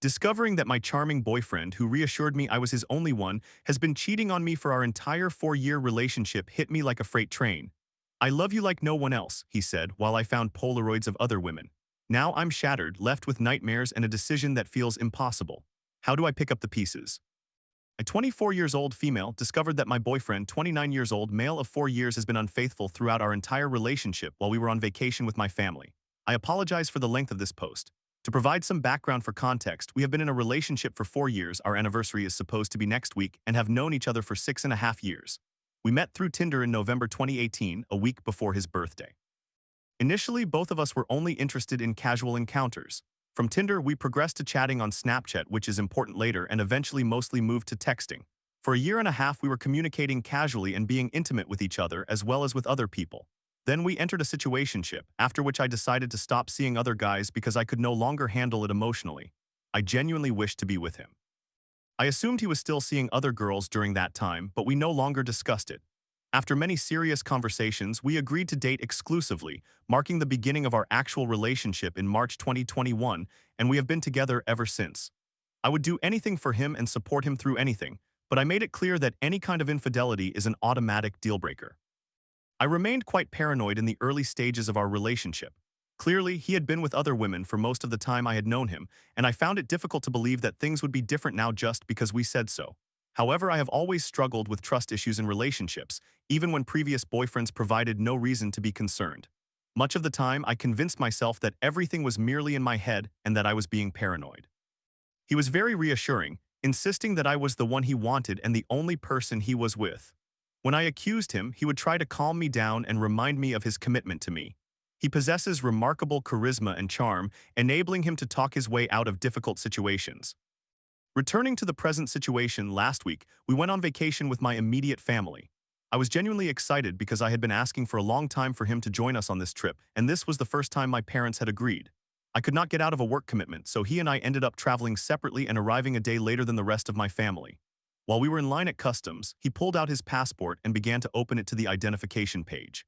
Discovering that my charming boyfriend, who reassured me I was his only one, has been cheating on me for our entire 4-year relationship hit me like a freight train. "I love you like no one else," he said, while I found Polaroids of other women. Now I'm shattered, left with nightmares and a decision that feels impossible. How do I pick up the pieces? A 24 years old female discovered that my boyfriend, 29 years old male of 4 years, has been unfaithful throughout our entire relationship while we were on vacation with my family. I apologize for the length of this post. To provide some background for context, we have been in a relationship for 4 years, our anniversary is supposed to be next week, and have known each other for 6.5 years. We met through Tinder in November 2018, a week before his birthday. Initially, both of us were only interested in casual encounters. From Tinder, we progressed to chatting on Snapchat, which is important later, and eventually mostly moved to texting. For a year and a half, we were communicating casually and being intimate with each other as well as with other people. Then we entered a situationship, after which I decided to stop seeing other guys because I could no longer handle it emotionally. I genuinely wished to be with him. I assumed he was still seeing other girls during that time, but we no longer discussed it. After many serious conversations, we agreed to date exclusively, marking the beginning of our actual relationship in March 2021, and we have been together ever since. I would do anything for him and support him through anything, but I made it clear that any kind of infidelity is an automatic deal breaker. I remained quite paranoid in the early stages of our relationship. Clearly, he had been with other women for most of the time I had known him, and I found it difficult to believe that things would be different now just because we said so. However, I have always struggled with trust issues in relationships, even when previous boyfriends provided no reason to be concerned. Much of the time, I convinced myself that everything was merely in my head and that I was being paranoid. He was very reassuring, insisting that I was the one he wanted and the only person he was with. When I accused him, he would try to calm me down and remind me of his commitment to me. He possesses remarkable charisma and charm, enabling him to talk his way out of difficult situations. Returning to the present situation, last week, we went on vacation with my immediate family. I was genuinely excited because I had been asking for a long time for him to join us on this trip, and this was the first time my parents had agreed. I could not get out of a work commitment, so he and I ended up traveling separately and arriving a day later than the rest of my family. While we were in line at customs, he pulled out his passport and began to open it to the identification page.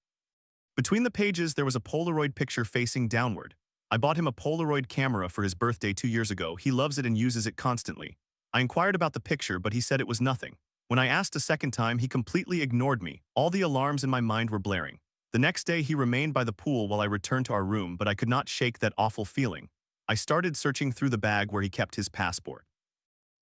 Between the pages, there was a Polaroid picture facing downward. I bought him a Polaroid camera for his birthday 2 years ago. He loves it and uses it constantly. I inquired about the picture, but he said it was nothing. When I asked a second time, he completely ignored me. All the alarms in my mind were blaring. The next day, he remained by the pool while I returned to our room, but I could not shake that awful feeling. I started searching through the bag where he kept his passport.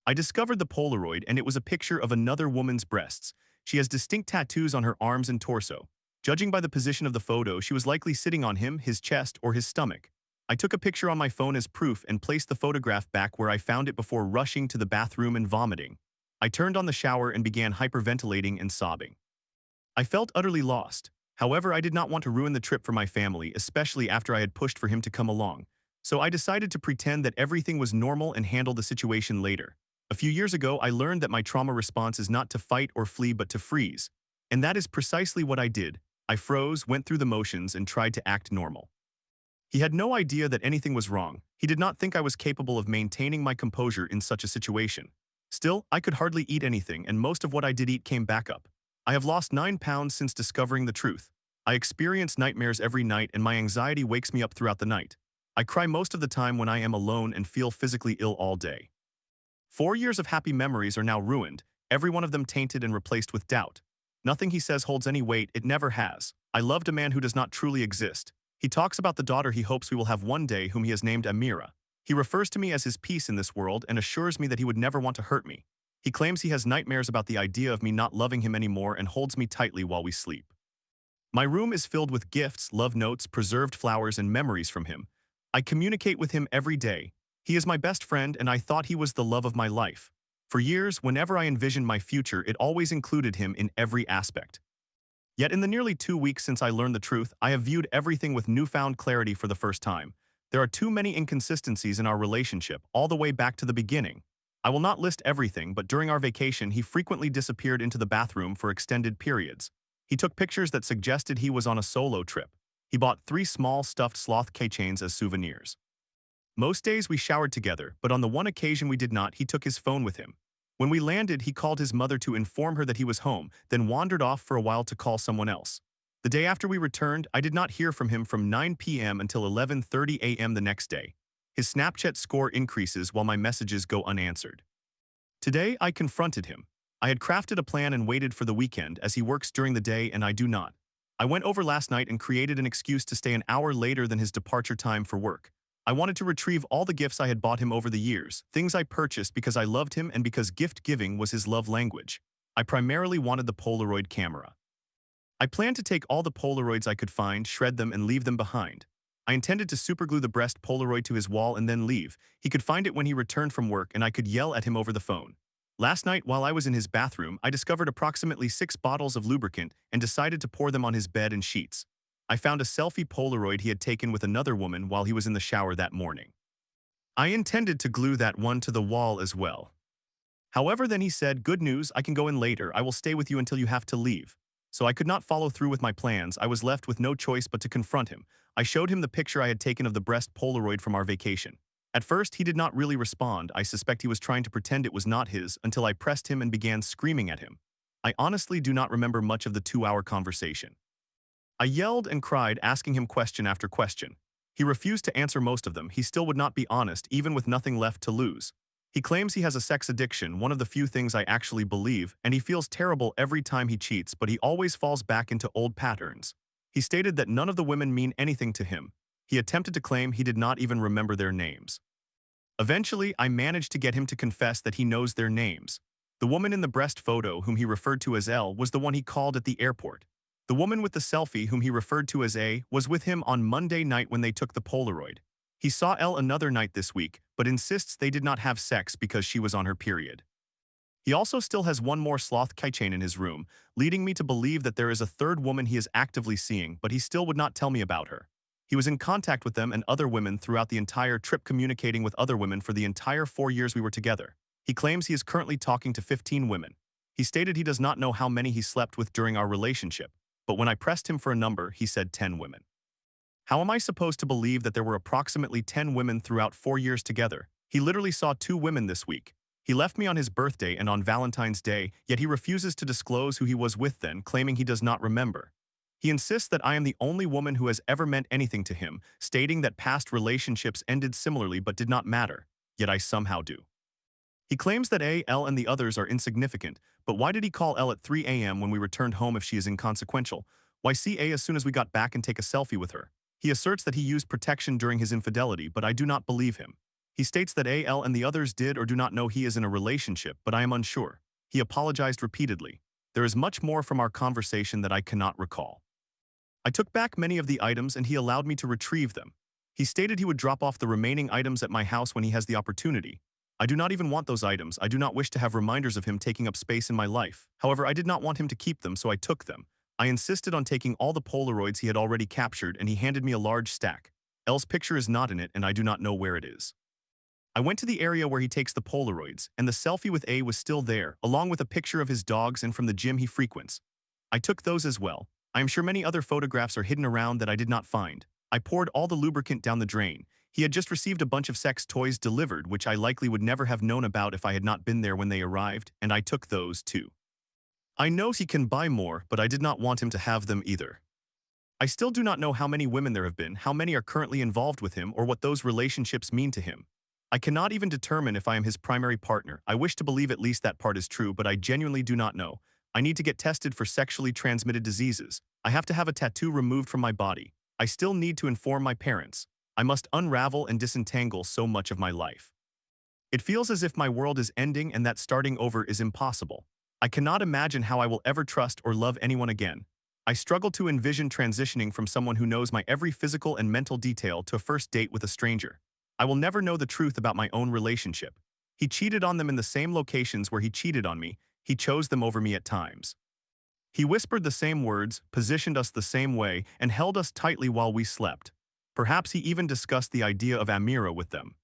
I discovered the Polaroid, and it was a picture of another woman's breasts. She has distinct tattoos on her arms and torso. Judging by the position of the photo, she was likely sitting on him, his chest, or his stomach. I took a picture on my phone as proof and placed the photograph back where I found it before rushing to the bathroom and vomiting. I turned on the shower and began hyperventilating and sobbing. I felt utterly lost. However, I did not want to ruin the trip for my family, especially after I had pushed for him to come along. So I decided to pretend that everything was normal and handle the situation later. A few years ago, I learned that my trauma response is not to fight or flee but to freeze. And that is precisely what I did. I froze, went through the motions, and tried to act normal. He had no idea that anything was wrong. He did not think I was capable of maintaining my composure in such a situation. Still, I could hardly eat anything, and most of what I did eat came back up. I have lost 9 pounds since discovering the truth. I experience nightmares every night, and my anxiety wakes me up throughout the night. I cry most of the time when I am alone and feel physically ill all day. 4 years of happy memories are now ruined, every one of them tainted and replaced with doubt. Nothing he says holds any weight, it never has. I loved a man who does not truly exist. He talks about the daughter he hopes we will have one day, whom he has named Amira. He refers to me as his peace in this world and assures me that he would never want to hurt me. He claims he has nightmares about the idea of me not loving him anymore and holds me tightly while we sleep. My room is filled with gifts, love notes, preserved flowers, and memories from him. I communicate with him every day. He is my best friend, and I thought he was the love of my life. For years, whenever I envisioned my future, it always included him in every aspect. Yet in the nearly 2 weeks since I learned the truth, I have viewed everything with newfound clarity for the first time. There are too many inconsistencies in our relationship, all the way back to the beginning. I will not list everything, but during our vacation, he frequently disappeared into the bathroom for extended periods. He took pictures that suggested he was on a solo trip. He bought 3 small stuffed sloth keychains as souvenirs. Most days we showered together, but on the one occasion we did not, he took his phone with him. When we landed, he called his mother to inform her that he was home, then wandered off for a while to call someone else. The day after we returned, I did not hear from him from 9 p.m. until 11:30 a.m. the next day. His Snapchat score increases while my messages go unanswered. Today, I confronted him. I had crafted a plan and waited for the weekend as he works during the day and I do not. I went over last night and created an excuse to stay an hour later than his departure time for work. I wanted to retrieve all the gifts I had bought him over the years, things I purchased because I loved him and because gift giving was his love language. I primarily wanted the Polaroid camera. I planned to take all the Polaroids I could find, shred them, and leave them behind. I intended to superglue the breast Polaroid to his wall and then leave. He could find it when he returned from work and I could yell at him over the phone. Last night, while I was in his bathroom, I discovered approximately 6 bottles of lubricant and decided to pour them on his bed and sheets. I found a selfie Polaroid he had taken with another woman while he was in the shower that morning. I intended to glue that one to the wall as well. However, then he said, "Good news, I can go in later. I will stay with you until you have to leave." So I could not follow through with my plans. I was left with no choice but to confront him. I showed him the picture I had taken of the breast Polaroid from our vacation. At first, he did not really respond. I suspect he was trying to pretend it was not his until I pressed him and began screaming at him. I honestly do not remember much of the 2-hour conversation. I yelled and cried, asking him question after question. He refused to answer most of them. He still would not be honest, even with nothing left to lose. He claims he has a sex addiction, one of the few things I actually believe, and he feels terrible every time he cheats, but he always falls back into old patterns. He stated that none of the women mean anything to him. He attempted to claim he did not even remember their names. Eventually, I managed to get him to confess that he knows their names. The woman in the breast photo, whom he referred to as L, was the one he called at the airport. The woman with the selfie, whom he referred to as A, was with him on Monday night when they took the Polaroid. He saw L another night this week, but insists they did not have sex because she was on her period. He also still has one more sloth keychain in his room, leading me to believe that there is a third woman he is actively seeing, but he still would not tell me about her. He was in contact with them and other women throughout the entire trip, communicating with other women for the entire 4 years we were together. He claims he is currently talking to 15 women. He stated he does not know how many he slept with during our relationship, but when I pressed him for a number, he said 10 women. How am I supposed to believe that there were approximately 10 women throughout 4 years together? He literally saw 2 women this week. He left me on his birthday and on Valentine's Day, yet he refuses to disclose who he was with then, claiming he does not remember. He insists that I am the only woman who has ever meant anything to him, stating that past relationships ended similarly but did not matter, yet I somehow do. He claims that A, L, and the others are insignificant, but why did he call L at 3 a.m. when we returned home if she is inconsequential? Why see A as soon as we got back and take a selfie with her? He asserts that he used protection during his infidelity, but I do not believe him. He states that A, L, and the others did or do not know he is in a relationship, but I am unsure. He apologized repeatedly. There is much more from our conversation that I cannot recall. I took back many of the items and he allowed me to retrieve them. He stated he would drop off the remaining items at my house when he has the opportunity. I do not even want those items. I do not wish to have reminders of him taking up space in my life. However, I did not want him to keep them, so I took them. I insisted on taking all the Polaroids he had already captured, and he handed me a large stack. L's picture is not in it, and I do not know where it is. I went to the area where he takes the Polaroids, and the selfie with A was still there, along with a picture of his dogs and from the gym he frequents. I took those as well. I am sure many other photographs are hidden around that I did not find. I poured all the lubricant down the drain. He had just received a bunch of sex toys delivered, which I likely would never have known about if I had not been there when they arrived, and I took those too. I know he can buy more, but I did not want him to have them either. I still do not know how many women there have been, how many are currently involved with him, or what those relationships mean to him. I cannot even determine if I am his primary partner. I wish to believe at least that part is true, but I genuinely do not know. I need to get tested for sexually transmitted diseases. I have to have a tattoo removed from my body. I still need to inform my parents. I must unravel and disentangle so much of my life. It feels as if my world is ending and that starting over is impossible. I cannot imagine how I will ever trust or love anyone again. I struggle to envision transitioning from someone who knows my every physical and mental detail to a first date with a stranger. I will never know the truth about my own relationship. He cheated on them in the same locations where he cheated on me. He chose them over me at times. He whispered the same words, positioned us the same way, and held us tightly while we slept. Perhaps he even discussed the idea of Amira with them.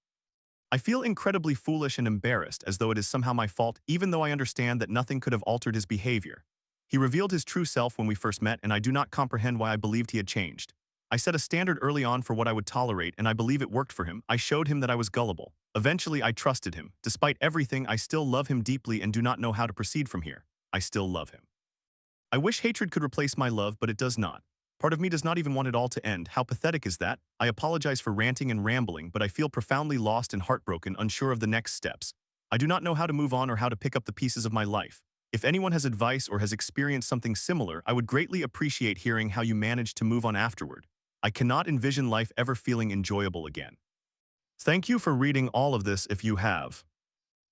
I feel incredibly foolish and embarrassed, as though it is somehow my fault, even though I understand that nothing could have altered his behavior. He revealed his true self when we first met, and I do not comprehend why I believed he had changed. I set a standard early on for what I would tolerate, and I believe it worked for him. I showed him that I was gullible. Eventually, I trusted him. Despite everything, I still love him deeply and do not know how to proceed from here. I still love him. I wish hatred could replace my love, but it does not. Part of me does not even want it all to end. How pathetic is that? I apologize for ranting and rambling, but I feel profoundly lost and heartbroken, unsure of the next steps. I do not know how to move on or how to pick up the pieces of my life. If anyone has advice or has experienced something similar, I would greatly appreciate hearing how you managed to move on afterward. I cannot envision life ever feeling enjoyable again. Thank you for reading all of this if you have.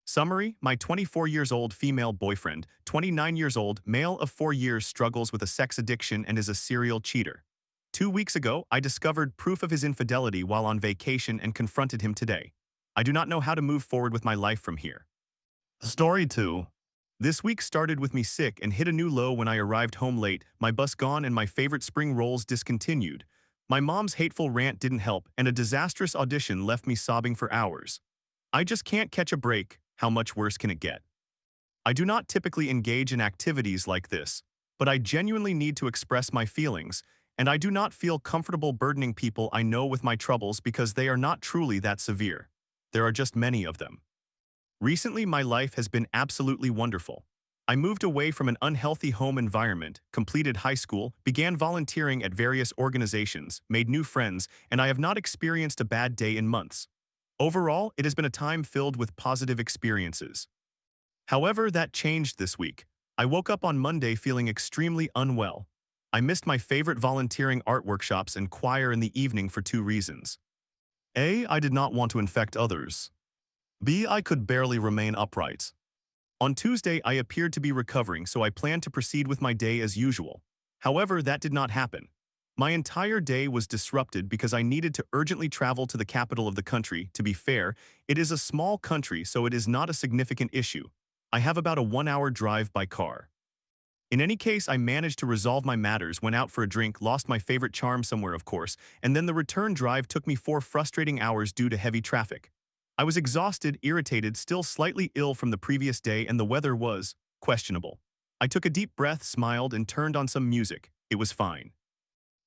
Summary: my 24 years old female boyfriend, 29 years old, male of 4 years, struggles with a sex addiction and is a serial cheater. 2 weeks ago, I discovered proof of his infidelity while on vacation and confronted him today. I do not know how to move forward with my life from here. Story 2. This week started with me sick and hit a new low when I arrived home late, my bus gone and my favorite spring rolls discontinued. My mom's hateful rant didn't help, and a disastrous audition left me sobbing for hours. I just can't catch a break. How much worse can it get? I do not typically engage in activities like this, but I genuinely need to express my feelings, and I do not feel comfortable burdening people I know with my troubles because they are not truly that severe. There are just many of them. Recently, my life has been absolutely wonderful. I moved away from an unhealthy home environment, completed high school, began volunteering at various organizations, made new friends, and I have not experienced a bad day in months. Overall, it has been a time filled with positive experiences. However, that changed this week. I woke up on Monday feeling extremely unwell. I missed my favorite volunteering art workshops and choir in the evening for 2 reasons. A. I did not want to infect others. B. I could barely remain upright. On Tuesday, I appeared to be recovering, so I planned to proceed with my day as usual. However, that did not happen. My entire day was disrupted because I needed to urgently travel to the capital of the country. To be fair, it is a small country, so it is not a significant issue. I have about a 1-hour drive by car. In any case, I managed to resolve my matters, went out for a drink, lost my favorite charm somewhere, of course, and then the return drive took me 4 frustrating hours due to heavy traffic. I was exhausted, irritated, still slightly ill from the previous day, and the weather was questionable. I took a deep breath, smiled, and turned on some music. It was fine.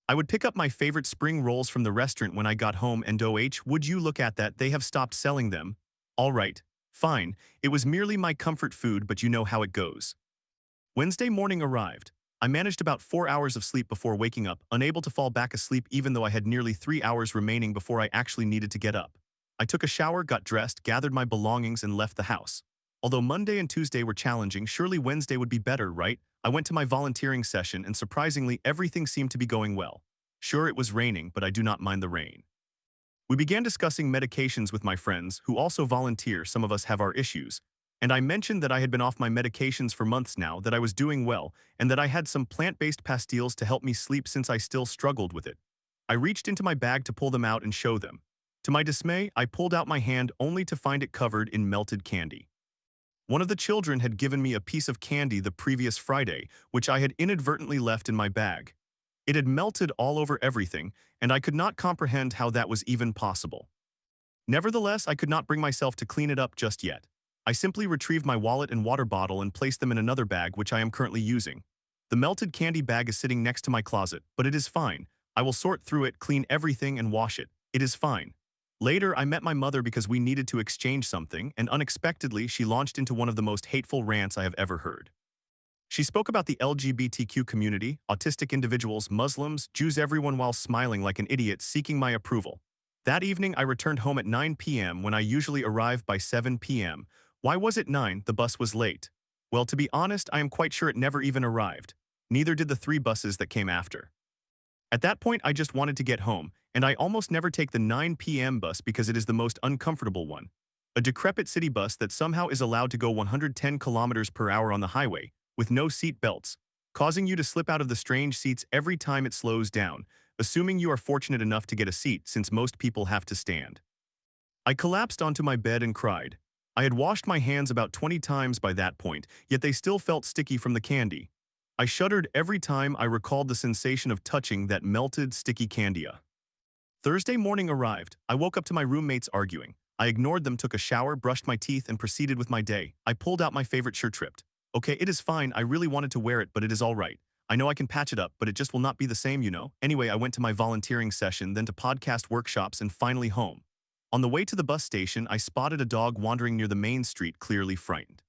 I would pick up my favorite spring rolls from the restaurant when I got home, and would you look at that, they have stopped selling them. All right, fine, it was merely my comfort food, but you know how it goes. Wednesday morning arrived. I managed about 4 hours of sleep before waking up, unable to fall back asleep even though I had nearly 3 hours remaining before I actually needed to get up. I took a shower, got dressed, gathered my belongings, and left the house. Although Monday and Tuesday were challenging, surely Wednesday would be better, right? I went to my volunteering session, and surprisingly, everything seemed to be going well. Sure, it was raining, but I do not mind the rain. We began discussing medications with my friends, who also volunteer. Some of us have our issues. And I mentioned that I had been off my medications for months now, that I was doing well, and that I had some plant-based pastilles to help me sleep since I still struggled with it. I reached into my bag to pull them out and show them. To my dismay, I pulled out my hand only to find it covered in melted candy. One of the children had given me a piece of candy the previous Friday, which I had inadvertently left in my bag. It had melted all over everything, and I could not comprehend how that was even possible. Nevertheless, I could not bring myself to clean it up just yet. I simply retrieved my wallet and water bottle and placed them in another bag, which I am currently using. The melted candy bag is sitting next to my closet, but it is fine. I will sort through it, clean everything, and wash it. It is fine. Later, I met my mother because we needed to exchange something, and unexpectedly, she launched into one of the most hateful rants I have ever heard. She spoke about the LGBTQ community, autistic individuals, Muslims, Jews, everyone, while smiling like an idiot, seeking my approval. That evening, I returned home at 9 p.m. when I usually arrive by 7 p.m. Why was it 9? The bus was late. Well, to be honest, I am quite sure it never even arrived. Neither did the 3 buses that came after. At that point, I just wanted to get home, and I almost never take the 9 p.m. bus because it is the most uncomfortable one. A decrepit city bus that somehow is allowed to go 110 kilometers per hour on the highway, with no seat belts, causing you to slip out of the strange seats every time it slows down, assuming you are fortunate enough to get a seat since most people have to stand. I collapsed onto my bed and cried. I had washed my hands about 20 times by that point, yet they still felt sticky from the candy. I shuddered every time I recalled the sensation of touching that melted, sticky candy. Thursday morning arrived. I woke up to my roommates arguing. I ignored them, took a shower, brushed my teeth, and proceeded with my day. I pulled out my favorite shirt, tripped. Okay, it is fine. I really wanted to wear it, but it is all right. I know I can patch it up, but it just will not be the same, you know. Anyway, I went to my volunteering session, then to podcast workshops, and finally home. On the way to the bus station, I spotted a dog wandering near the main street, clearly frightened.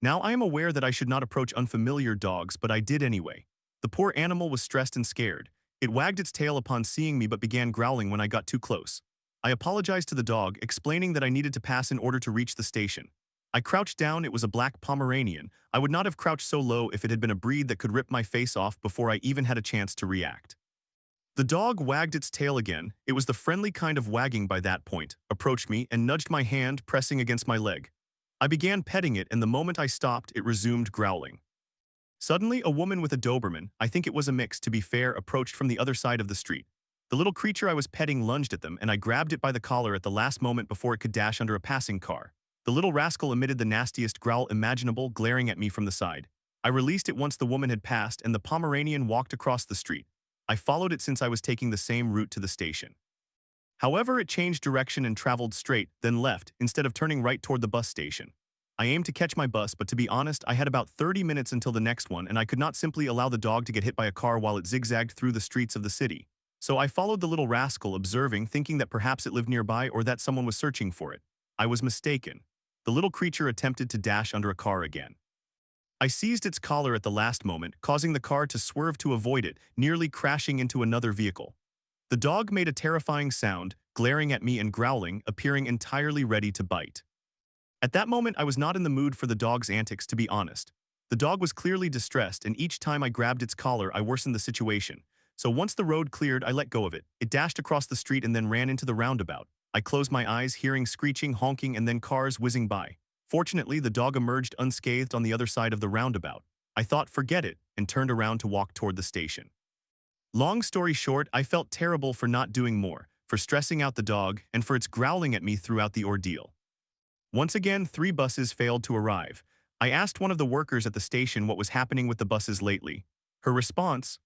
Now, I am aware that I should not approach unfamiliar dogs, but I did anyway. The poor animal was stressed and scared, It wagged its tail upon seeing me but began growling when I got too close. I apologized to the dog, explaining that I needed to pass in order to reach the station. I crouched down. It was a black Pomeranian. I would not have crouched so low if it had been a breed that could rip my face off before I even had a chance to react. The dog wagged its tail again. It was the friendly kind of wagging by that point, approached me and nudged my hand, pressing against my leg. I began petting it, and the moment I stopped, it resumed growling. Suddenly, a woman with a Doberman, I think it was a mix to be fair, approached from the other side of the street. The little creature I was petting lunged at them, and I grabbed it by the collar at the last moment before it could dash under a passing car. The little rascal emitted the nastiest growl imaginable, glaring at me from the side. I released it once the woman had passed, and the Pomeranian walked across the street. I followed it since I was taking the same route to the station. However, it changed direction and traveled straight, then left, instead of turning right toward the bus station. I aimed to catch my bus, but to be honest, I had about 30 minutes until the next one, and I could not simply allow the dog to get hit by a car while it zigzagged through the streets of the city. So I followed the little rascal, observing, thinking that perhaps it lived nearby or that someone was searching for it. I was mistaken. The little creature attempted to dash under a car again. I seized its collar at the last moment, causing the car to swerve to avoid it, nearly crashing into another vehicle. The dog made a terrifying sound, glaring at me and growling, appearing entirely ready to bite. At that moment, I was not in the mood for the dog's antics, to be honest. The dog was clearly distressed, and each time I grabbed its collar, I worsened the situation. So once the road cleared, I let go of it. It dashed across the street and then ran into the roundabout. I closed my eyes, hearing screeching, honking, and then cars whizzing by. Fortunately, the dog emerged unscathed on the other side of the roundabout. I thought, forget it, and turned around to walk toward the station. Long story short, I felt terrible for not doing more, for stressing out the dog, and for its growling at me throughout the ordeal. Once again, 3 buses failed to arrive. I asked one of the workers at the station what was happening with the buses lately. Her response,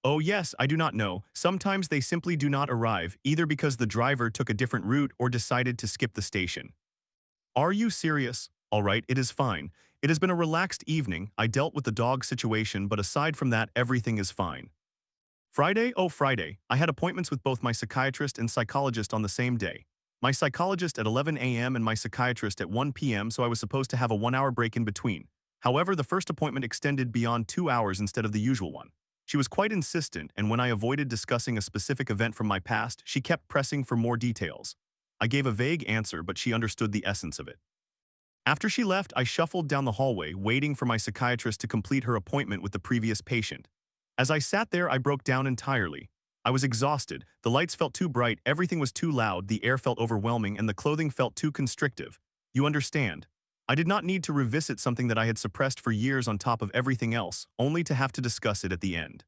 "Oh yes, I do not know. Sometimes they simply do not arrive, either because the driver took a different route or decided to skip the station." Are you serious? All right, it is fine. It has been a relaxed evening. I dealt with the dog situation, but aside from that, everything is fine. Friday, oh Friday, I had appointments with both my psychiatrist and psychologist on the same day. My psychologist at 11 a.m. and my psychiatrist at 1 p.m., so I was supposed to have a 1-hour break in between. However, the first appointment extended beyond 2 hours instead of the usual one. She was quite insistent, and when I avoided discussing a specific event from my past, she kept pressing for more details. I gave a vague answer, but she understood the essence of it. After she left, I shuffled down the hallway, waiting for my psychiatrist to complete her appointment with the previous patient. As I sat there, I broke down entirely. I was exhausted, the lights felt too bright, everything was too loud, the air felt overwhelming, and the clothing felt too constrictive. You understand? I did not need to revisit something that I had suppressed for years on top of everything else, only to have to discuss it at the end.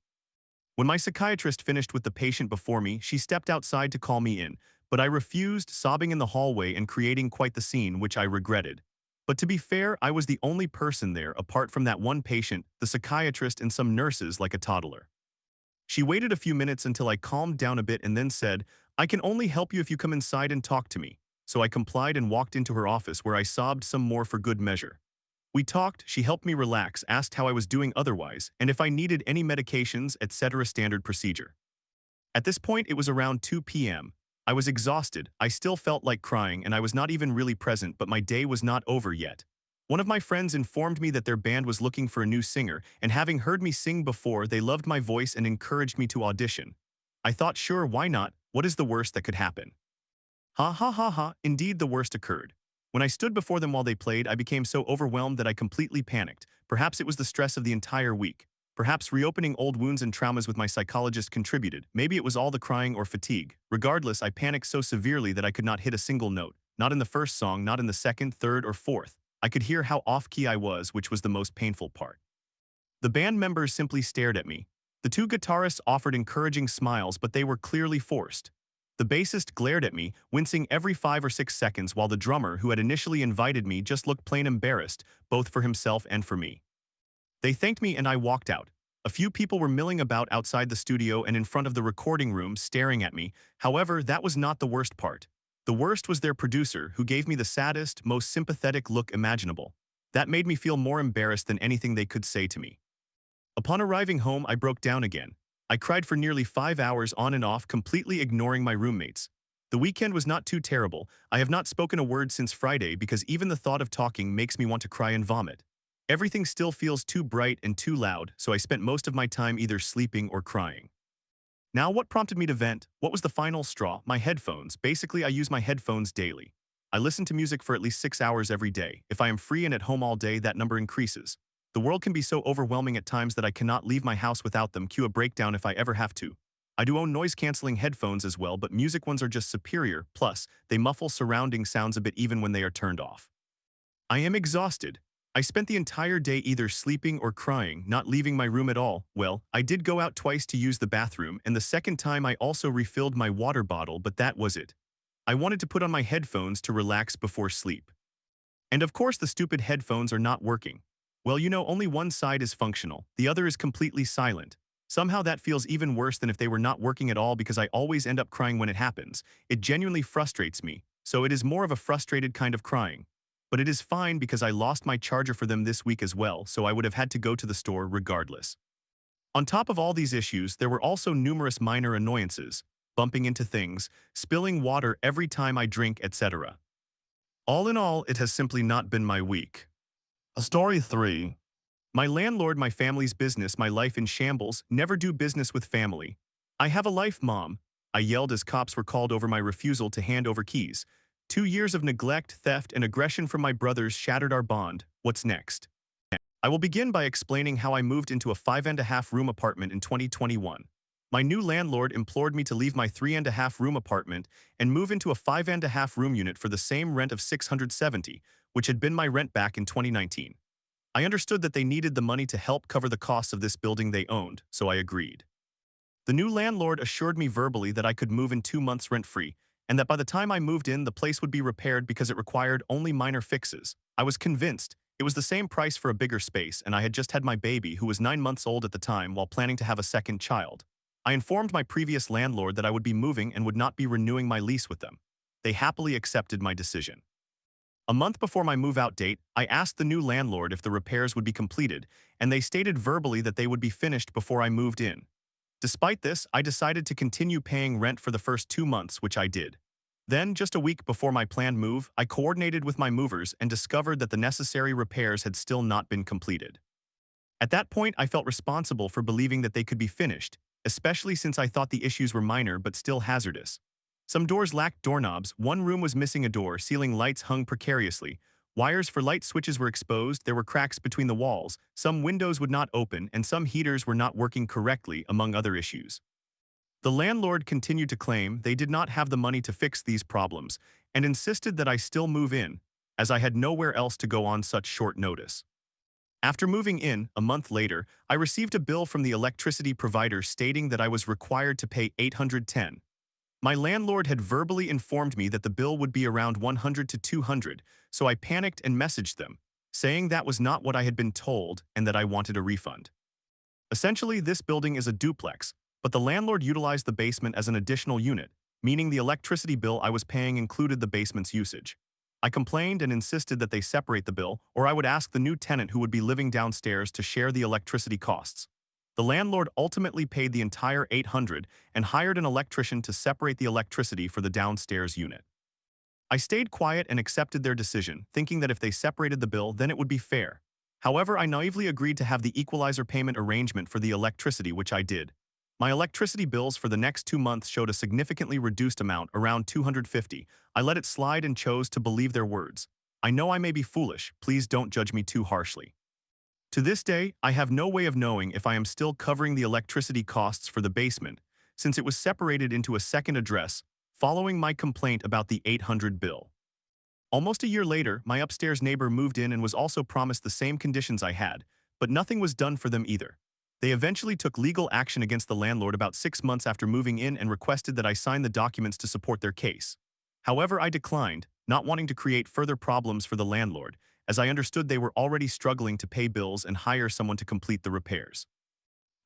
When my psychiatrist finished with the patient before me, she stepped outside to call me in, but I refused, sobbing in the hallway and creating quite the scene, which I regretted. But to be fair, I was the only person there apart from that one patient, the psychiatrist, and some nurses like a toddler. She waited a few minutes until I calmed down a bit and then said, "I can only help you if you come inside and talk to me." So I complied and walked into her office, where I sobbed some more for good measure. We talked, she helped me relax, asked how I was doing otherwise, and if I needed any medications, etc. Standard procedure. At this point, it was around 2 p.m. I was exhausted, I still felt like crying, and I was not even really present, but my day was not over yet. One of my friends informed me that their band was looking for a new singer, and having heard me sing before, they loved my voice and encouraged me to audition. I thought, sure, why not? What is the worst that could happen? Ha ha ha ha, indeed the worst occurred. When I stood before them while they played, I became so overwhelmed that I completely panicked. Perhaps it was the stress of the entire week. Perhaps reopening old wounds and traumas with my psychologist contributed. Maybe it was all the crying or fatigue. Regardless, I panicked so severely that I could not hit a single note. Not in the first song, not in the second, third, or fourth. I could hear how off-key I was, which was the most painful part. The band members simply stared at me. The 2 guitarists offered encouraging smiles, but they were clearly forced. The bassist glared at me, wincing every 5 or 6 seconds, while the drummer, who had initially invited me, just looked plain embarrassed, both for himself and for me. They thanked me and I walked out. A few people were milling about outside the studio and in front of the recording room, staring at me. However, that was not the worst part. The worst was their producer, who gave me the saddest, most sympathetic look imaginable. That made me feel more embarrassed than anything they could say to me. Upon arriving home, I broke down again. I cried for nearly 5 hours on and off, completely ignoring my roommates. The weekend was not too terrible. I have not spoken a word since Friday because even the thought of talking makes me want to cry and vomit. Everything still feels too bright and too loud, so I spent most of my time either sleeping or crying. Now, what prompted me to vent? What was the final straw? My headphones. Basically, I use my headphones daily. I listen to music for at least 6 hours every day. If I am free and at home all day, that number increases. The world can be so overwhelming at times that I cannot leave my house without them. Cue a breakdown if I ever have to. I do own noise-canceling headphones as well, but music ones are just superior. Plus, they muffle surrounding sounds a bit even when they are turned off. I am exhausted. I spent the entire day either sleeping or crying, not leaving my room at all. Well, I did go out twice to use the bathroom, and the second time I also refilled my water bottle, but that was it. I wanted to put on my headphones to relax before sleep. And of course the stupid headphones are not working. Well, only one side is functional, the other is completely silent. Somehow that feels even worse than if they were not working at all because I always end up crying when it happens. It genuinely frustrates me, so it is more of a frustrated kind of crying. But it is fine because I lost my charger for them this week as well, so I would have had to go to the store regardless. On top of all these issues, there were also numerous minor annoyances, bumping into things, spilling water every time I drink, etc. All in all, it has simply not been my week. Story 3. My landlord, my family's business, my life in shambles, never do business with family. I have a life, Mom. I yelled as cops were called over my refusal to hand over keys. 2 years of neglect, theft, and aggression from my brothers shattered our bond. What's next? I will begin by explaining how I moved into a 5.5-room apartment in 2021. My new landlord implored me to leave my 3.5-room apartment and move into a 5.5-room unit for the same rent of $670, which had been my rent back in 2019. I understood that they needed the money to help cover the costs of this building they owned, so I agreed. The new landlord assured me verbally that I could move in 2 months rent-free, and that by the time I moved in, the place would be repaired because it required only minor fixes. I was convinced. It was the same price for a bigger space, and I had just had my baby, who was 9 months old at the time, while planning to have a second child. I informed my previous landlord that I would be moving and would not be renewing my lease with them. They happily accepted my decision. A month before my move-out date, I asked the new landlord if the repairs would be completed, and they stated verbally that they would be finished before I moved in. Despite this, I decided to continue paying rent for the first 2 months, which I did. Then, just a week before my planned move, I coordinated with my movers and discovered that the necessary repairs had still not been completed. At that point, I felt responsible for believing that they could be finished, especially since I thought the issues were minor but still hazardous. Some doors lacked doorknobs, one room was missing a door, ceiling lights hung precariously, wires for light switches were exposed, there were cracks between the walls, some windows would not open, and some heaters were not working correctly, among other issues. The landlord continued to claim they did not have the money to fix these problems and insisted that I still move in, as I had nowhere else to go on such short notice. After moving in, a month later, I received a bill from the electricity provider stating that I was required to pay $810. My landlord had verbally informed me that the bill would be around $100 to $200, so I panicked and messaged them, saying that was not what I had been told and that I wanted a refund. Essentially, this building is a duplex, but the landlord utilized the basement as an additional unit, meaning the electricity bill I was paying included the basement's usage. I complained and insisted that they separate the bill, or I would ask the new tenant who would be living downstairs to share the electricity costs. The landlord ultimately paid the entire $800 and hired an electrician to separate the electricity for the downstairs unit. I stayed quiet and accepted their decision, thinking that if they separated the bill, then it would be fair. However, I naively agreed to have the equalizer payment arrangement for the electricity, which I did. My electricity bills for the next 2 months showed a significantly reduced amount, around $250. I let it slide and chose to believe their words. I know I may be foolish, please don't judge me too harshly. To this day, I have no way of knowing if I am still covering the electricity costs for the basement, since it was separated into a second address, following my complaint about the $800 bill. Almost a year later, my upstairs neighbor moved in and was also promised the same conditions I had, but nothing was done for them either. They eventually took legal action against the landlord about 6 months after moving in and requested that I sign the documents to support their case. However, I declined, not wanting to create further problems for the landlord, as I understood they were already struggling to pay bills and hire someone to complete the repairs.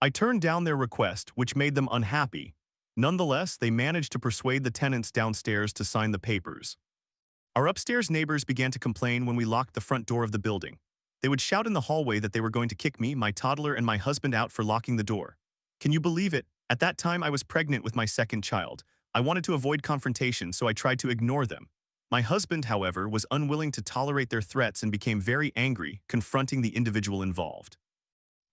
I turned down their request, which made them unhappy. Nonetheless, they managed to persuade the tenants downstairs to sign the papers. Our upstairs neighbors began to complain when we locked the front door of the building. They would shout in the hallway that they were going to kick me, my toddler, and my husband out for locking the door. Can you believe it? At that time, I was pregnant with my second child. I wanted to avoid confrontation, so I tried to ignore them. My husband, however, was unwilling to tolerate their threats and became very angry, confronting the individual involved.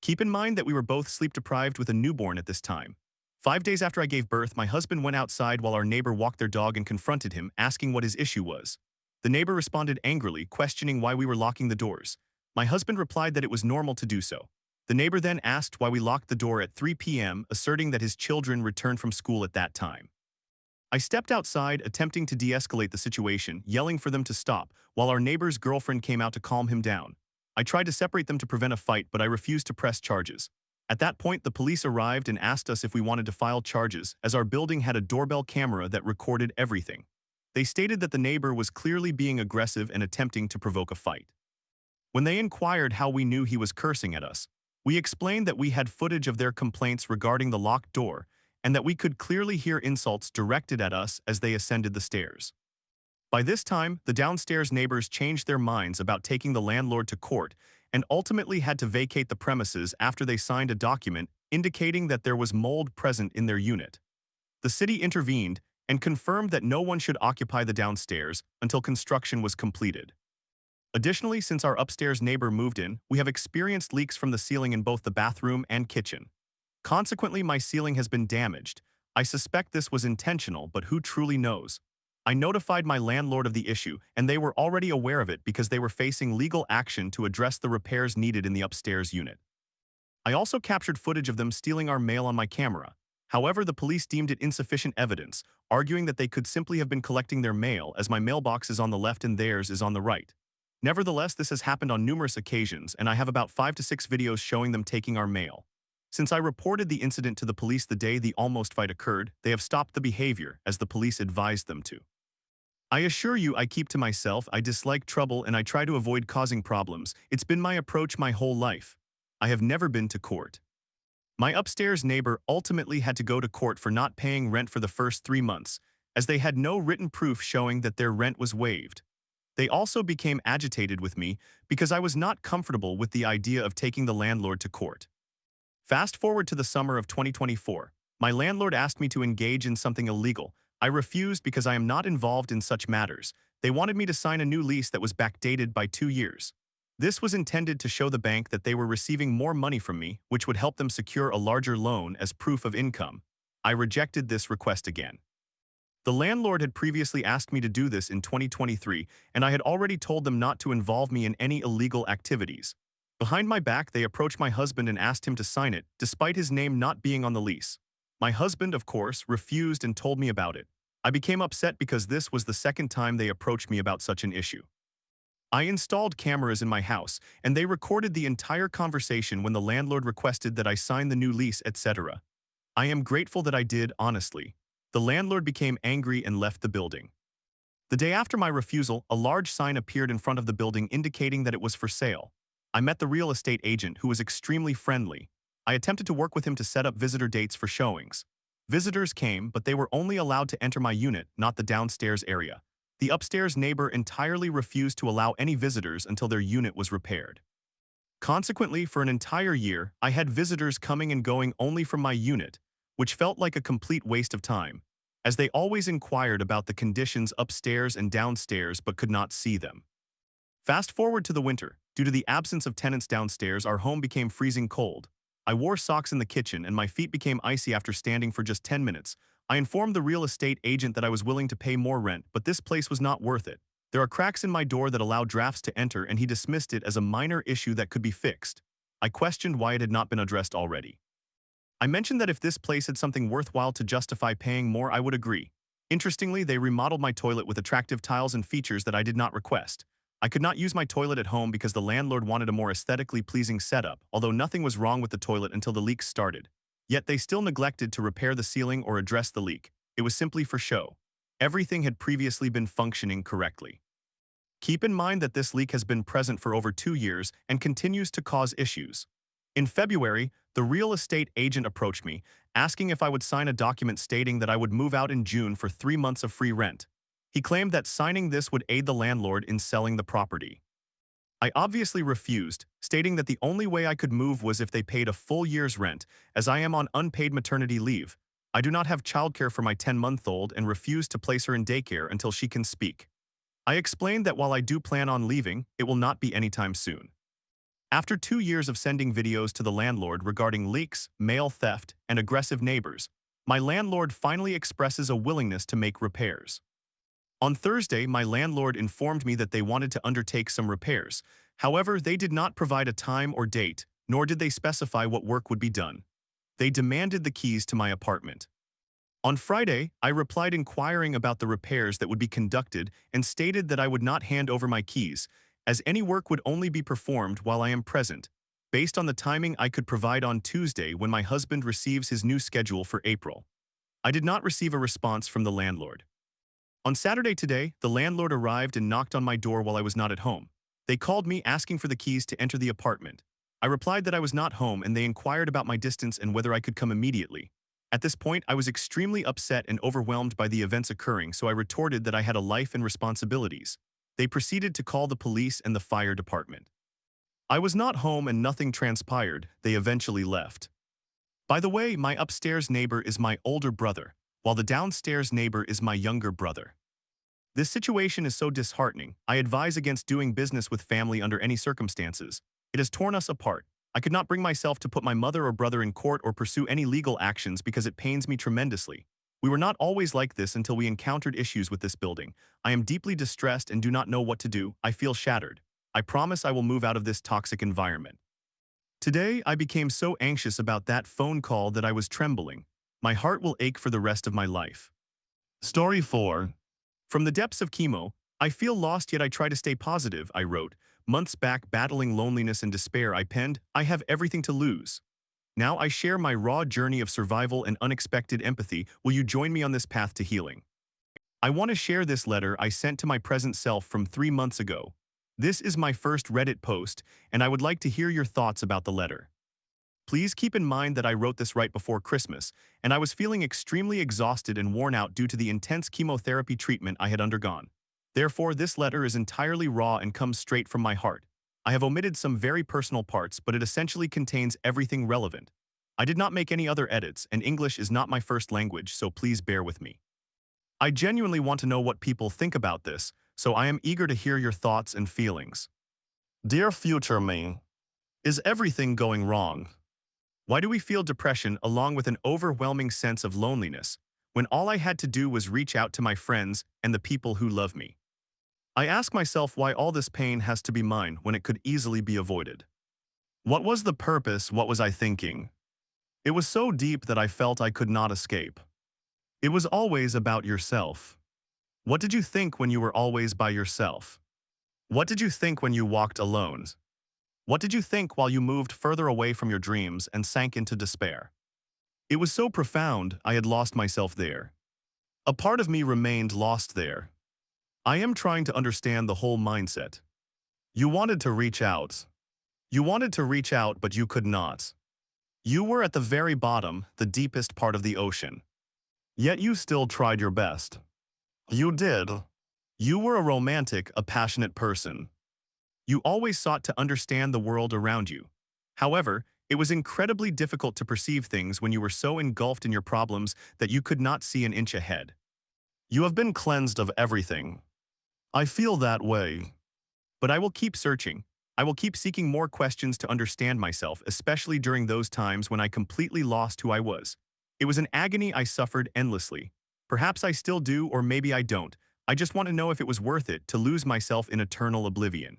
Keep in mind that we were both sleep-deprived with a newborn at this time. 5 days after I gave birth, my husband went outside while our neighbor walked their dog and confronted him, asking what his issue was. The neighbor responded angrily, questioning why we were locking the doors. My husband replied that it was normal to do so. The neighbor then asked why we locked the door at 3 p.m., asserting that his children returned from school at that time. I stepped outside, attempting to de-escalate the situation, yelling for them to stop, while our neighbor's girlfriend came out to calm him down. I tried to separate them to prevent a fight, but I refused to press charges. At that point, the police arrived and asked us if we wanted to file charges, as our building had a doorbell camera that recorded everything. They stated that the neighbor was clearly being aggressive and attempting to provoke a fight. When they inquired how we knew he was cursing at us, we explained that we had footage of their complaints regarding the locked door, and that we could clearly hear insults directed at us as they ascended the stairs. By this time, the downstairs neighbors changed their minds about taking the landlord to court and ultimately had to vacate the premises after they signed a document indicating that there was mold present in their unit. The city intervened and confirmed that no one should occupy the downstairs until construction was completed. Additionally, since our upstairs neighbor moved in, we have experienced leaks from the ceiling in both the bathroom and kitchen. Consequently, my ceiling has been damaged. I suspect this was intentional, but who truly knows? I notified my landlord of the issue, and they were already aware of it because they were facing legal action to address the repairs needed in the upstairs unit. I also captured footage of them stealing our mail on my camera. However, the police deemed it insufficient evidence, arguing that they could simply have been collecting their mail, as my mailbox is on the left and theirs is on the right. Nevertheless, this has happened on numerous occasions, and I have about 5 to 6 videos showing them taking our mail. Since I reported the incident to the police the day the almost fight occurred, they have stopped the behavior, as the police advised them to. I assure you, I keep to myself. I dislike trouble and I try to avoid causing problems. It's been my approach my whole life. I have never been to court. My upstairs neighbor ultimately had to go to court for not paying rent for the first 3 months, as they had no written proof showing that their rent was waived. They also became agitated with me because I was not comfortable with the idea of taking the landlord to court. Fast forward to the summer of 2024. My landlord asked me to engage in something illegal. I refused because I am not involved in such matters. They wanted me to sign a new lease that was backdated by 2 years. This was intended to show the bank that they were receiving more money from me, which would help them secure a larger loan as proof of income. I rejected this request again. The landlord had previously asked me to do this in 2023, and I had already told them not to involve me in any illegal activities. Behind my back, they approached my husband and asked him to sign it, despite his name not being on the lease. My husband, of course, refused and told me about it. I became upset because this was the second time they approached me about such an issue. I installed cameras in my house, and they recorded the entire conversation when the landlord requested that I sign the new lease, etc. I am grateful that I did, honestly. The landlord became angry and left the building. The day after my refusal, a large sign appeared in front of the building indicating that it was for sale. I met the real estate agent, who was extremely friendly. I attempted to work with him to set up visitor dates for showings. Visitors came, but they were only allowed to enter my unit, not the downstairs area. The upstairs neighbor entirely refused to allow any visitors until their unit was repaired. Consequently, for an entire year, I had visitors coming and going only from my unit, which felt like a complete waste of time, as they always inquired about the conditions upstairs and downstairs but could not see them. Fast forward to the winter. Due to the absence of tenants downstairs, our home became freezing cold. I wore socks in the kitchen and my feet became icy after standing for just 10 minutes. I informed the real estate agent that I was willing to pay more rent, but this place was not worth it. There are cracks in my door that allow drafts to enter, and he dismissed it as a minor issue that could be fixed. I questioned why it had not been addressed already. I mentioned that if this place had something worthwhile to justify paying more, I would agree. Interestingly, they remodeled my toilet with attractive tiles and features that I did not request. I could not use my toilet at home because the landlord wanted a more aesthetically pleasing setup, although nothing was wrong with the toilet until the leaks started. Yet they still neglected to repair the ceiling or address the leak. It was simply for show. Everything had previously been functioning correctly. Keep in mind that this leak has been present for over 2 years and continues to cause issues. In February, the real estate agent approached me, asking if I would sign a document stating that I would move out in June for 3 months of free rent. He claimed that signing this would aid the landlord in selling the property. I obviously refused, stating that the only way I could move was if they paid a full year's rent, as I am on unpaid maternity leave. I do not have childcare for my 10-month-old and refuse to place her in daycare until she can speak. I explained that while I do plan on leaving, it will not be anytime soon. After 2 years of sending videos to the landlord regarding leaks, mail theft, and aggressive neighbors, My landlord finally expresses a willingness to make repairs. On Thursday, my landlord informed me that they wanted to undertake some repairs. However, they did not provide a time or date, nor did they specify what work would be done. They demanded the keys to my apartment. On Friday, I replied inquiring about the repairs that would be conducted and stated that I would not hand over my keys, as any work would only be performed while I am present, based on the timing I could provide on Tuesday when my husband receives his new schedule for April. I did not receive a response from the landlord. On Saturday today, the landlord arrived and knocked on my door while I was not at home. They called me asking for the keys to enter the apartment. I replied that I was not home and they inquired about my distance and whether I could come immediately. At this point, I was extremely upset and overwhelmed by the events occurring, so I retorted that I had a life and responsibilities. They proceeded to call the police and the fire department. I was not home and nothing transpired. They eventually left. By the way, my upstairs neighbor is my older brother, while the downstairs neighbor is my younger brother. This situation is so disheartening. I advise against doing business with family under any circumstances. It has torn us apart. I could not bring myself to put my mother or brother in court or pursue any legal actions because it pains me tremendously. We were not always like this until we encountered issues with this building. I am deeply distressed and do not know what to do. I feel shattered. I promise I will move out of this toxic environment. Today, I became so anxious about that phone call that I was trembling. My heart will ache for the rest of my life. Story 4. From the depths of chemo, I feel lost yet I try to stay positive, I wrote. Months back, battling loneliness and despair, I penned, I have everything to lose. Now I share my raw journey of survival and unexpected empathy. Will you join me on this path to healing? I want to share this letter I sent to my present self from 3 months ago. This is my first Reddit post, and I would like to hear your thoughts about the letter. Please keep in mind that I wrote this right before Christmas, and I was feeling extremely exhausted and worn out due to the intense chemotherapy treatment I had undergone. Therefore, this letter is entirely raw and comes straight from my heart. I have omitted some very personal parts, but it essentially contains everything relevant. I did not make any other edits, and English is not my first language, so please bear with me. I genuinely want to know what people think about this, so I am eager to hear your thoughts and feelings. Dear future me, is everything going wrong? Why do we feel depression along with an overwhelming sense of loneliness, when all I had to do was reach out to my friends and the people who love me? I ask myself why all this pain has to be mine when it could easily be avoided. What was the purpose? What was I thinking? It was so deep that I felt I could not escape. It was always about yourself. What did you think when you were always by yourself? What did you think when you walked alone? What did you think while you moved further away from your dreams and sank into despair? It was so profound, I had lost myself there. A part of me remained lost there. I am trying to understand the whole mindset. You wanted to reach out. You wanted to reach out, but you could not. You were at the very bottom, the deepest part of the ocean. Yet you still tried your best. You did. You were a romantic, a passionate person. You always sought to understand the world around you. However, it was incredibly difficult to perceive things when you were so engulfed in your problems that you could not see an inch ahead. You have been cleansed of everything. I feel that way. But I will keep searching. I will keep seeking more questions to understand myself, especially during those times when I completely lost who I was. It was an agony I suffered endlessly. Perhaps I still do, or maybe I don't. I just want to know if it was worth it to lose myself in eternal oblivion.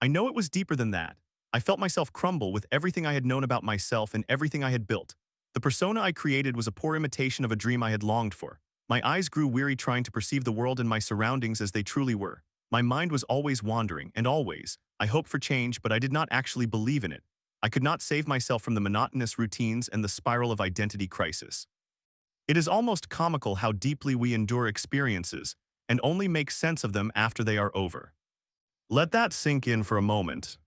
I know it was deeper than that. I felt myself crumble with everything I had known about myself and everything I had built. The persona I created was a poor imitation of a dream I had longed for. My eyes grew weary trying to perceive the world and my surroundings as they truly were. My mind was always wandering, and always, I hoped for change, but I did not actually believe in it. I could not save myself from the monotonous routines and the spiral of identity crisis. It is almost comical how deeply we endure experiences and only make sense of them after they are over. Let that sink in for a moment.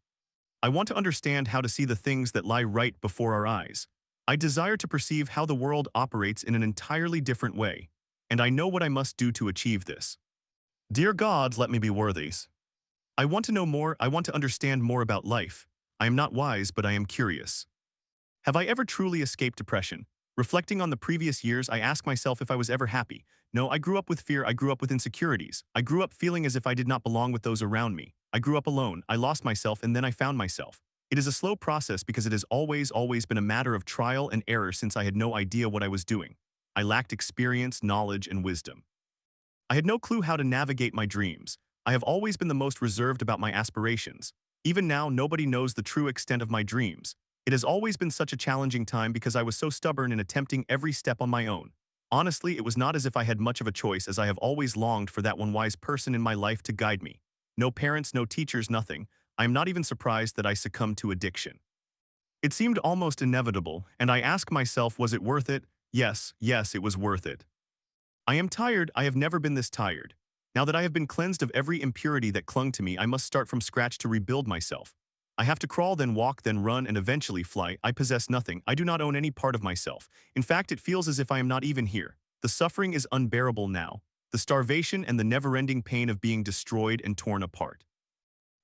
I want to understand how to see the things that lie right before our eyes. I desire to perceive how the world operates in an entirely different way, and I know what I must do to achieve this. Dear God, let me be worthy. I want to know more. I want to understand more about life. I am not wise, but I am curious. Have I ever truly escaped depression? Reflecting on the previous years, I ask myself if I was ever happy. No, I grew up with fear. I grew up with insecurities. I grew up feeling as if I did not belong with those around me. I grew up alone. I lost myself, and then I found myself. It is a slow process because it has always been a matter of trial and error since I had no idea what I was doing. I lacked experience, knowledge, and wisdom. I had no clue how to navigate my dreams. I have always been the most reserved about my aspirations. Even now, nobody knows the true extent of my dreams. It has always been such a challenging time because I was so stubborn in attempting every step on my own. Honestly, it was not as if I had much of a choice, as I have always longed for that one wise person in my life to guide me. No parents, no teachers, nothing. I am not even surprised that I succumbed to addiction. It seemed almost inevitable, and I ask myself, was it worth it? Yes, yes, it was worth it. I am tired. I have never been this tired. Now that I have been cleansed of every impurity that clung to me, I must start from scratch to rebuild myself. I have to crawl, then walk, then run, and eventually fly. I possess nothing. I do not own any part of myself. In fact, it feels as if I am not even here. The suffering is unbearable now. The starvation and the never-ending pain of being destroyed and torn apart.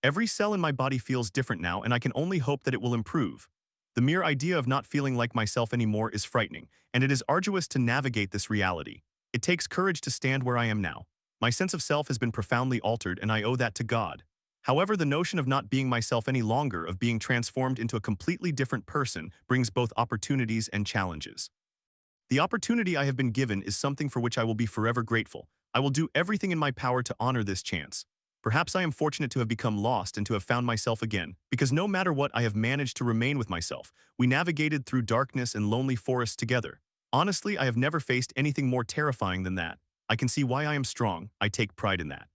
Every cell in my body feels different now, and I can only hope that it will improve. The mere idea of not feeling like myself anymore is frightening, and it is arduous to navigate this reality. It takes courage to stand where I am now. My sense of self has been profoundly altered, and I owe that to God. However, the notion of not being myself any longer, of being transformed into a completely different person, brings both opportunities and challenges. The opportunity I have been given is something for which I will be forever grateful. I will do everything in my power to honor this chance. Perhaps I am fortunate to have become lost and to have found myself again, because no matter what, I have managed to remain with myself. We navigated through darkness and lonely forests together. Honestly, I have never faced anything more terrifying than that. I can see why I am strong. I take pride in that.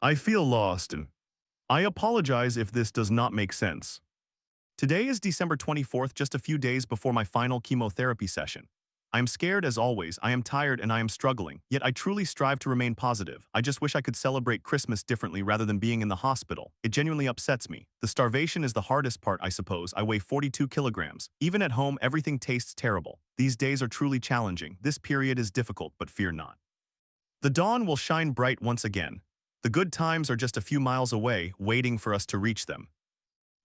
I feel lost. I apologize if this does not make sense. Today is December 24th, just a few days before my final chemotherapy session. I am scared as always, I am tired, and I am struggling, yet I truly strive to remain positive. I just wish I could celebrate Christmas differently rather than being in the hospital. It genuinely upsets me. The starvation is the hardest part, I suppose. I weigh 42 kilograms. Even at home, everything tastes terrible. These days are truly challenging. This period is difficult, but fear not. The dawn will shine bright once again. The good times are just a few miles away, waiting for us to reach them.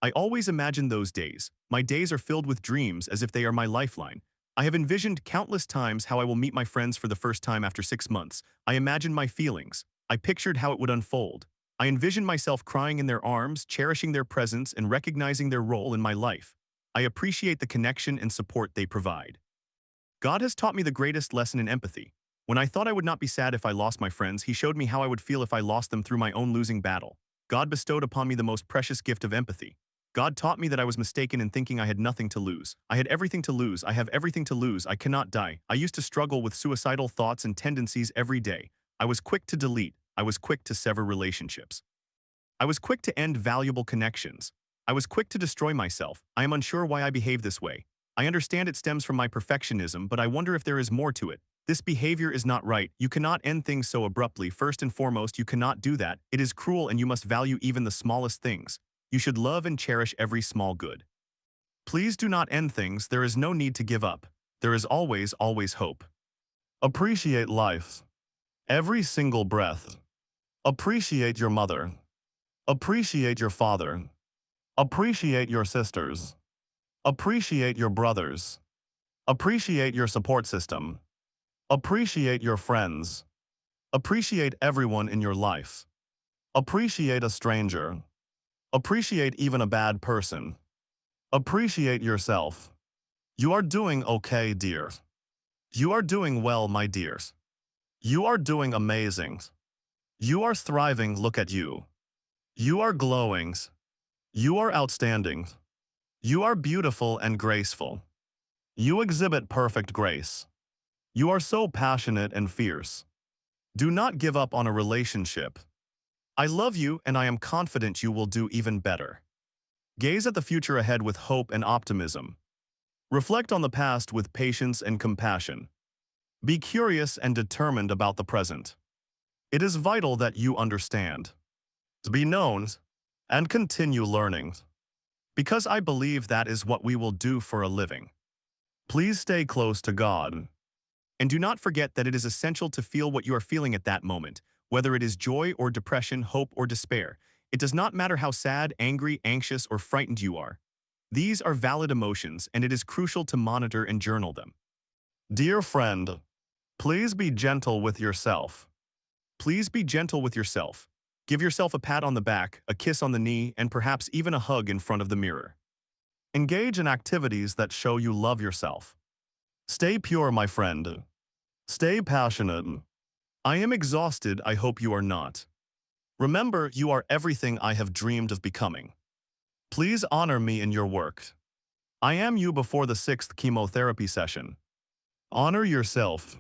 I always imagine those days. My days are filled with dreams, as if they are my lifeline. I have envisioned countless times how I will meet my friends for the first time after 6 months. I imagined my feelings. I pictured how it would unfold. I envisioned myself crying in their arms, cherishing their presence, and recognizing their role in my life. I appreciate the connection and support they provide. God has taught me the greatest lesson in empathy. When I thought I would not be sad if I lost my friends, He showed me how I would feel if I lost them through my own losing battle. God bestowed upon me the most precious gift of empathy. God taught me that I was mistaken in thinking I had nothing to lose. I had everything to lose. I have everything to lose. I cannot die. I used to struggle with suicidal thoughts and tendencies every day. I was quick to delete. I was quick to sever relationships. I was quick to end valuable connections. I was quick to destroy myself. I am unsure why I behave this way. I understand it stems from my perfectionism, but I wonder if there is more to it. This behavior is not right. You cannot end things so abruptly. First and foremost, you cannot do that. It is cruel, and you must value even the smallest things. You should love and cherish every small good. Please do not end things. There is no need to give up. There is always, always hope. Appreciate life. Every single breath. Appreciate your mother. Appreciate your father. Appreciate your sisters. Appreciate your brothers. Appreciate your support system. Appreciate your friends. Appreciate everyone in your life. Appreciate a stranger. Appreciate even a bad person. Appreciate yourself. You are doing okay, dear. You are doing well, my dears. You are doing amazing. You are thriving, look at you. You are glowing. You are outstanding. You are beautiful and graceful. You exhibit perfect grace. You are so passionate and fierce. Do not give up on a relationship. I love you, and I am confident you will do even better. Gaze at the future ahead with hope and optimism. Reflect on the past with patience and compassion. Be curious and determined about the present. It is vital that you understand, to be known, and continue learning. Because I believe that is what we will do for a living. Please stay close to God. And do not forget that it is essential to feel what you are feeling at that moment, whether it is joy or depression, hope or despair. It does not matter how sad, angry, anxious, or frightened you are. These are valid emotions, and it is crucial to monitor and journal them. Dear friend, please be gentle with yourself. Please be gentle with yourself. Give yourself a pat on the back, a kiss on the knee, and perhaps even a hug in front of the mirror. Engage in activities that show you love yourself. Stay pure, my friend. Stay passionate. I am exhausted, I hope you are not. Remember, you are everything I have dreamed of becoming. Please honor me in your work. I am you before the 6th chemotherapy session. Honor yourself.